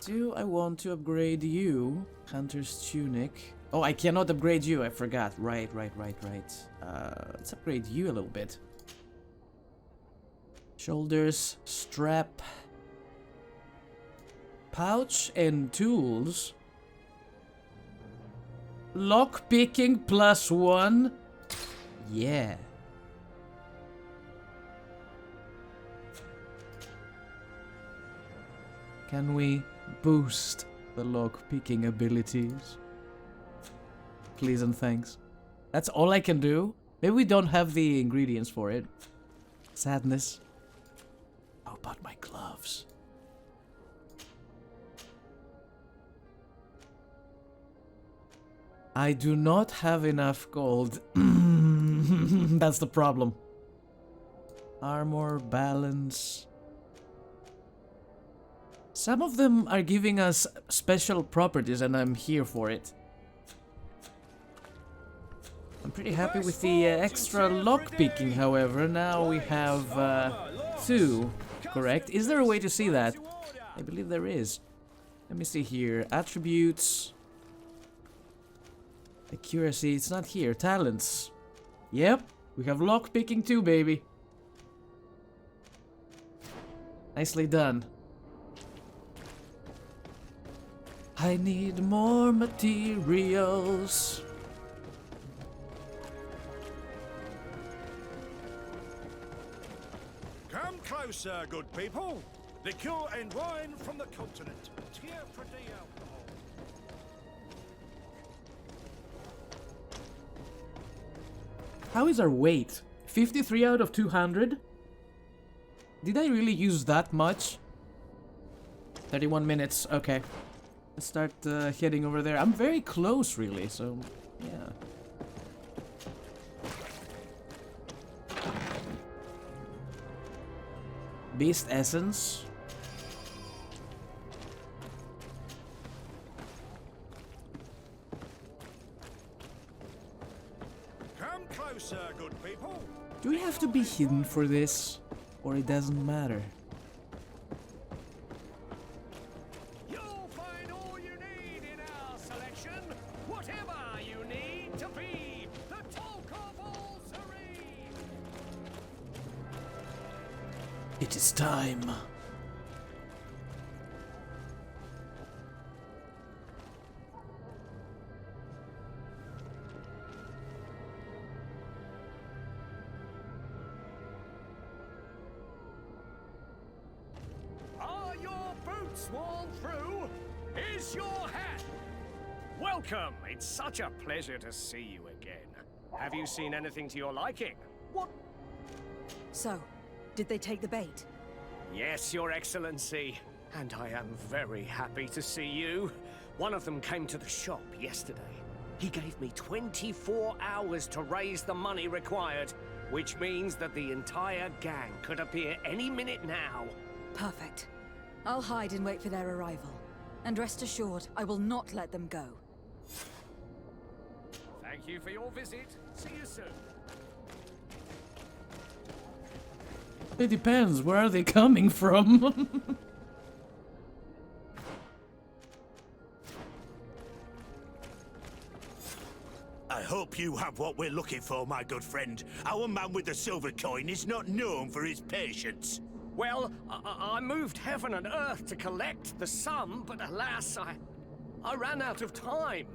Do I want to upgrade you? Hunter's tunic. Oh, I cannot upgrade you, I forgot. Right. Let's upgrade you a little bit. Shoulders, strap, pouch and tools. Lock picking +1. Yeah. Can we boost the lock-picking abilities? Please and thanks. That's all I can do? Maybe we don't have the ingredients for it. Sadness. How about my gloves? I do not have enough gold. That's the problem. Armor, balance. Some of them are giving us special properties and I'm here for it. I'm pretty happy with the extra lockpicking, however. Now we have 2, correct? Is there a way to see that? I believe there is. Let me see here. Attributes. Accuracy, it's not here. Talents. Yep, we have lockpicking too, baby. Nicely done. I need more materials. Come closer, good people. Liqueur and wine from the continent. Tier-Free alcohol. How is our weight? 53 out of 200? Did I really use that much? 31 minutes, okay. Let's start heading over there. I'm very close, really, so yeah. Beast Essence. Come closer, good people. Do we have to be hidden for this? Or it doesn't matter? You'll find all you need in our selection. Whatever you need to be the talk of all Sérène. It is time. Are your boots worn through? Is your hat? Welcome. It's such a pleasure to see you again. Have you seen anything to your liking? What? So, did they take the bait? Yes, Your Excellency. And I am very happy to see you. One of them came to the shop yesterday. He gave me 24 hours to raise the money required, which means that the entire gang could appear any minute now. Perfect. I'll hide and wait for their arrival. And rest assured, I will not let them go. Thank you for your visit. See you soon. It depends. Where are they coming from? I hope you have what we're looking for, my good friend. Our man with the silver coin is not known for his patience. Well, I moved heaven and earth to collect the sum, but alas, I ran out of time.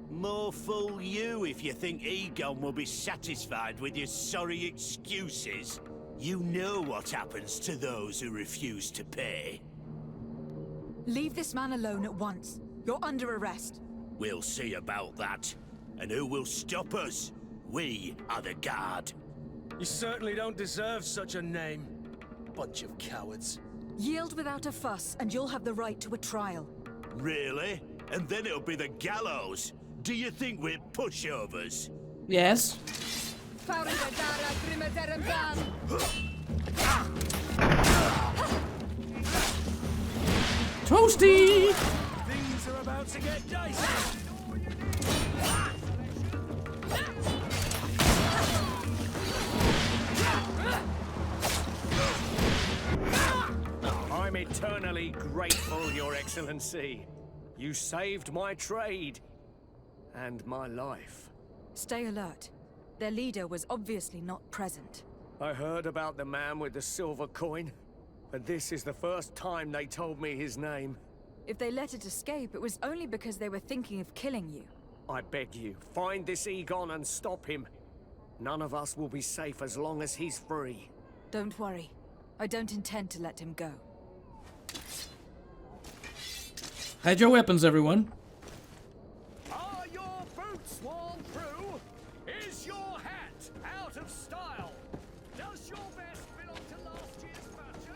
More fool you if you think Egon will be satisfied with your sorry excuses. You know what happens to those who refuse to pay. Leave this man alone at once. You're under arrest. We'll see about that. And who will stop us? We are the guard. You certainly don't deserve such a name. Bunch of cowards. Yield without a fuss, and you'll have the right to a trial. Really? And then it'll be the gallows. Do you think we're pushovers? Yes. Toasty! Things are about to get dicey. I'm eternally grateful, Your Excellency. You saved my trade and my life. Stay alert. Their leader was obviously not present. I heard about the man with the silver coin, but this is the first time they told me his name. If they let it escape, it was only because they were thinking of killing you. I beg you, find this Egon and stop him. None of us will be safe as long as he's free. Don't worry. I don't intend to let him go. Hide your weapons, everyone. Are your boots worn through? Is your hat out of style? Does your vest belong to last year's fashion?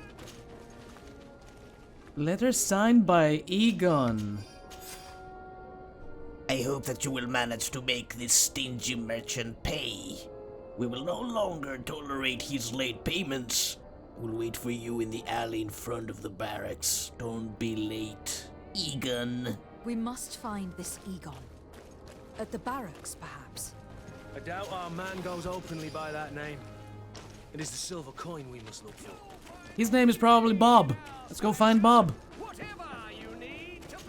Letter signed by Egon. I hope that you will manage to make this stingy merchant pay. We will no longer tolerate his late payments. We'll wait for you in the alley in front of the barracks. Don't be late, Egon. We must find this Egon. At the barracks, perhaps. I doubt our man goes openly by that name. It is the silver coin we must look for. His name is probably Bob. Let's go find Bob.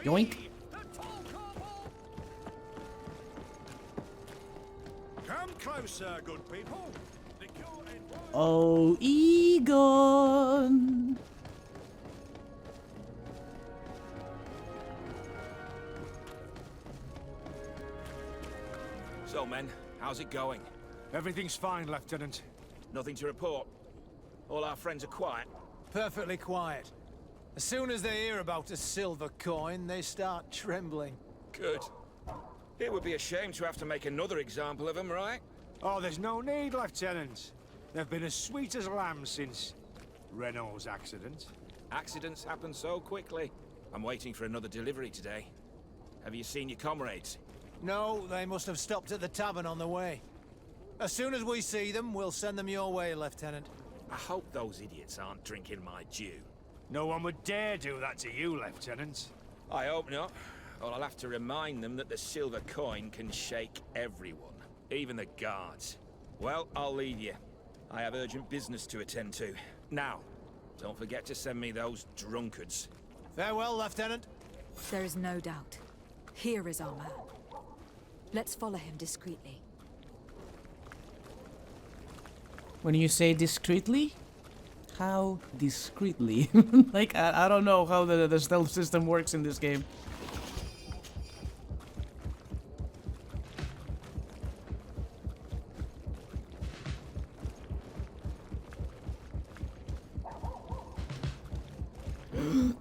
Yoink. Come closer, good people. Oh, Egon. So, men, how's it going? Everything's fine, Lieutenant. Nothing to report? All our friends are quiet? Perfectly quiet. As soon as they hear about a silver coin, they start trembling. Good. It would be a shame to have to make another example of them, right? Oh, there's no need, Lieutenant. They've been as sweet as lambs since Renault's accident. Accidents happen so quickly. I'm waiting for another delivery today. Have you seen your comrades? No, they must have stopped at the tavern on the way. As soon as we see them, we'll send them your way, Lieutenant. I hope those idiots aren't drinking my dew. No one would dare do that to you, Lieutenant. I hope not. Or I'll have to remind them that the silver coin can shake everyone, even the guards. Well, I'll leave you. I have urgent business to attend to. Now, don't forget to send me those drunkards. Farewell, Lieutenant. There is no doubt. Here is our man. Let's follow him discreetly. When you say discreetly? How discreetly? Like, I don't know how the stealth system works in this game.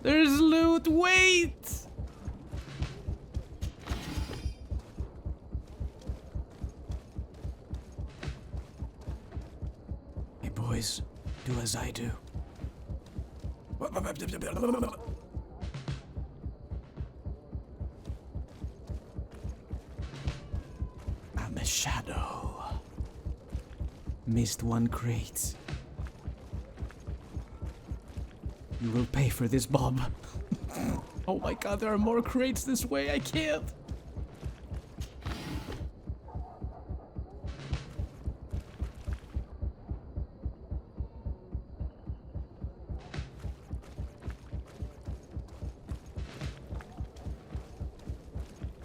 There's loot! Wait! Hey boys, do as I do. I'm a shadow. Missed one crate. You will pay for this, Bob. Oh my god, there are more crates this way, I can't.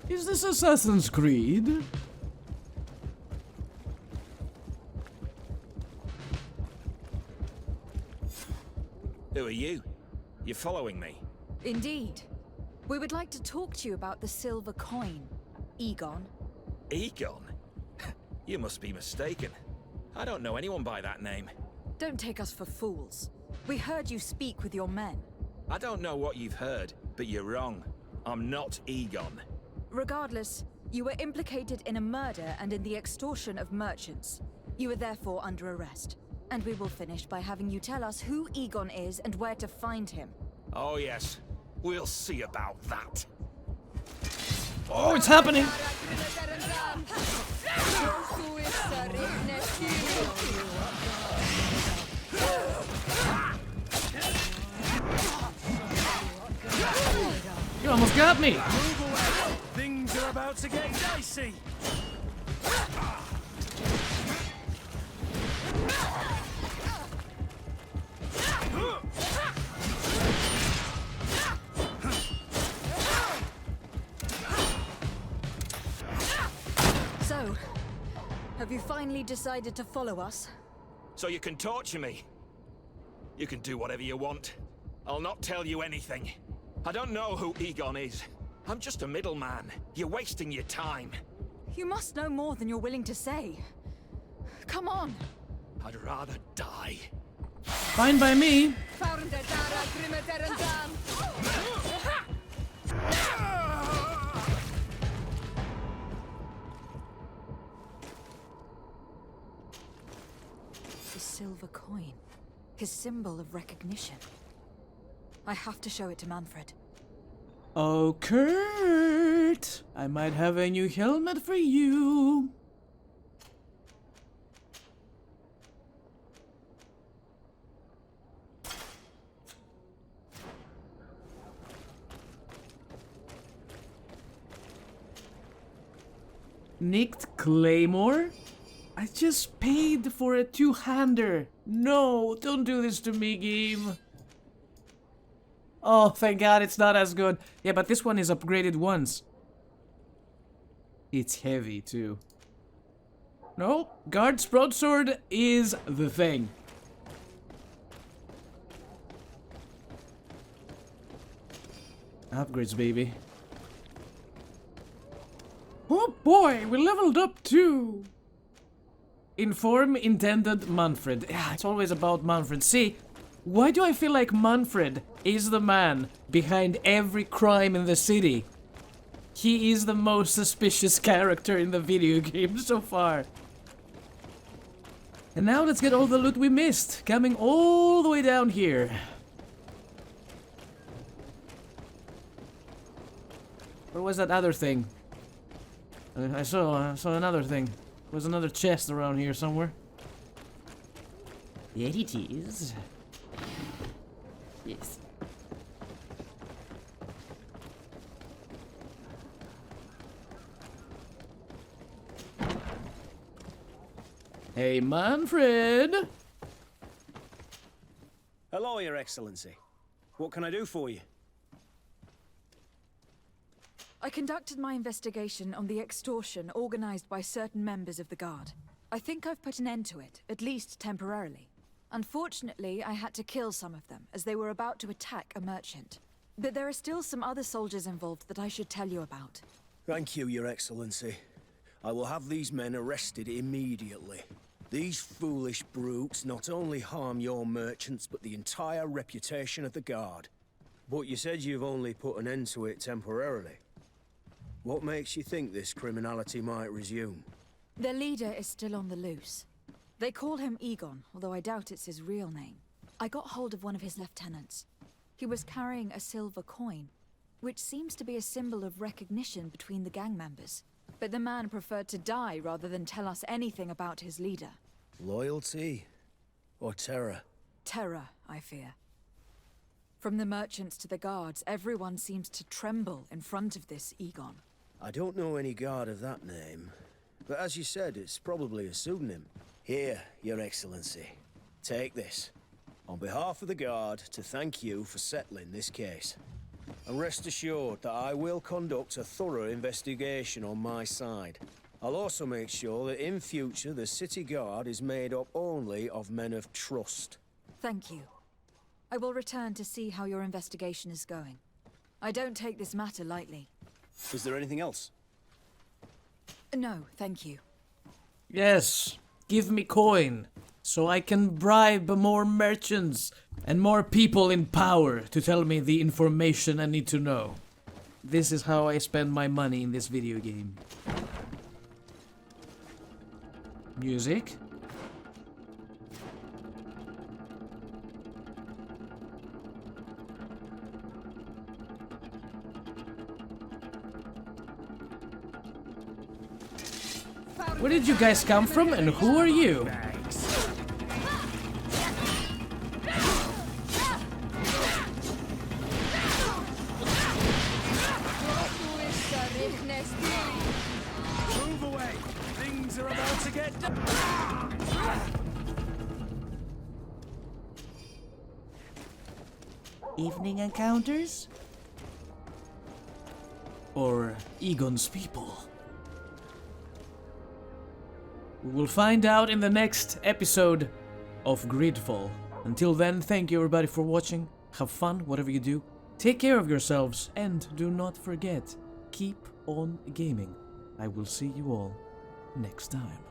Is this Assassin's Creed? Who are you? You're following me? Indeed. We would like to talk to you about the silver coin, Egon. Egon? You must be mistaken. I don't know anyone by that name. Don't take us for fools. We heard you speak with your men. I don't know what you've heard, but you're wrong. I'm not Egon. Regardless, you were implicated in a murder and in the extortion of merchants. You are therefore under arrest. And we will finish by having you tell us who Egon is and where to find him. Oh yes, we'll see about that. Oh, it's happening! You almost got me! Things are about to get dicey! So, have you finally decided to follow us? So you can torture me. You can do whatever you want. I'll not tell you anything. I don't know who Egon is. I'm just a middleman. You're wasting your time. You must know more than you're willing to say. Come on. I'd rather die. Fine by me. silver coin. His symbol of recognition. I have to show it to Manfred. Oh, Kurt! I might have a new helmet for you. Nicked Claymore? I just paid for a two-hander. No, don't do this to me, game. Oh, thank God it's not as good. Yeah, but this one is upgraded once. It's heavy, too. No, Guard's broadsword is the thing. Upgrades, baby. Oh boy, we leveled up too! Inform Intendant Manfred. Yeah, it's always about Manfred. See, why do I feel like Manfred is the man behind every crime in the city? He is the most suspicious character in the video game so far. And now let's get all the loot we missed, coming all the way down here. Where was that other thing? I saw another thing. There was another chest around here somewhere. There it is. Yes. Hey, Manfred! Hello, Your Excellency. What can I do for you? I conducted my investigation on the extortion organized by certain members of the Guard. I think I've put an end to it, at least temporarily. Unfortunately, I had to kill some of them, as they were about to attack a merchant. But there are still some other soldiers involved that I should tell you about. Thank you, Your Excellency. I will have these men arrested immediately. These foolish brutes not only harm your merchants, but the entire reputation of the Guard. But you said you've only put an end to it temporarily. What makes you think this criminality might resume? Their leader is still on the loose. They call him Egon, although I doubt it's his real name. I got hold of one of his lieutenants. He was carrying a silver coin, which seems to be a symbol of recognition between the gang members. But the man preferred to die rather than tell us anything about his leader. Loyalty? Or terror? Terror, I fear. From the merchants to the guards, everyone seems to tremble in front of this Egon. I don't know any guard of that name, but as you said, it's probably a pseudonym. Here, Your Excellency. Take this. On behalf of the Guard, to thank you for settling this case. And rest assured that I will conduct a thorough investigation on my side. I'll also make sure that in future the City Guard is made up only of men of trust. Thank you. I will return to see how your investigation is going. I don't take this matter lightly. Is there anything else? No, thank you. Yes, give me coin, so I can bribe more merchants and more people in power to tell me the information I need to know. This is how I spend my money in this video game. Music. Where did you guys come from and who are you? Move away! Things are about to get Evening encounters? Or Egon's people? We will find out in the next episode of GreedFall. Until then, thank you everybody for watching. Have fun, whatever you do. Take care of yourselves, and do not forget, keep on gaming. I will see you all next time.